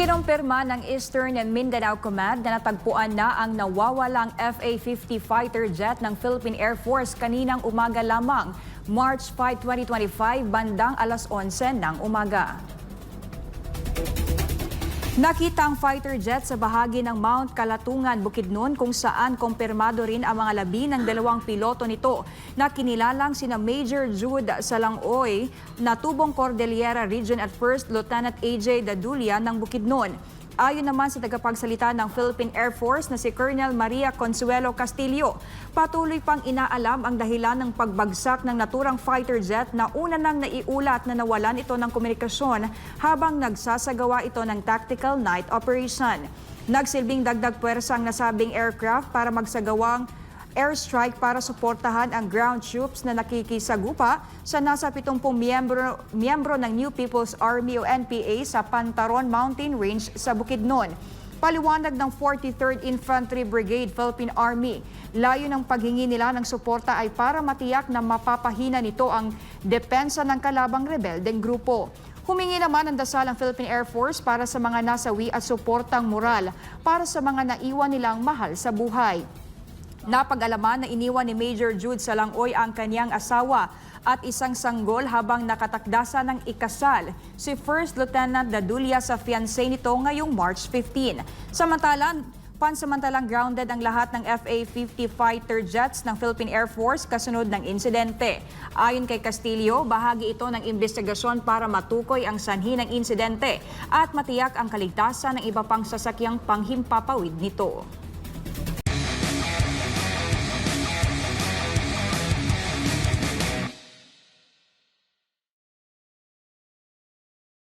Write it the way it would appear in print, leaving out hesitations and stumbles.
Kinumpirma ng Eastern Mindanao Command na natagpuan na ang nawawalang FA-50 fighter jet ng Philippine Air Force kaninang umaga lamang, March 5, 2025, bandang alas 11 ng umaga. Nakita ang fighter jet sa bahagi ng Mount Kalatungan, Bukidnon kung saan kumpirmado rin ang mga labi ng dalawang piloto nito na kinilalang sina Major Jude Salangoy na tubong Cordillera Region at First Lieutenant AJ Dadulia ng Bukidnon. Ayon naman sa tagapagsalita ng Philippine Air Force na si Colonel Maria Consuelo Castillo, patuloy pang inaalam ang dahilan ng pagbagsak ng naturang fighter jet na una nang naiulat na nawalan ito ng komunikasyon habang nagsasagawa ito ng tactical night operation. Nagsilbing dagdag puwersa ang nasabing aircraft para magsagawang airstrike para suportahan ang ground troops na nakikisagupa sa nasa 70 miyembro ng New People's Army o NPA sa Pantaron Mountain Range sa Bukidnon. Paliwanag ng 43rd Infantry Brigade Philippine Army, layo ng paghingi nila ng suporta ay para matiyak na mapapahina nito ang depensa ng kalabang rebeldeng grupo. Humingi naman ng dasal ang Philippine Air Force para sa mga nasawi at suportang moral para sa mga naiwan nilang mahal sa buhay. Napag-alaman na iniwan ni Major Jude Salangoy ang kanyang asawa at isang sanggol habang nakatakdasa ng ikasal si First Lieutenant Dadulia sa fiancé nito ngayong March 15. Pansamantalang grounded ang lahat ng FA-50 fighter jets ng Philippine Air Force kasunod ng insidente. Ayon kay Castillo, bahagi ito ng investigasyon para matukoy ang sanhi ng insidente at matiyak ang kaligtasan ng iba pang sasakyang panghimpapawid nito.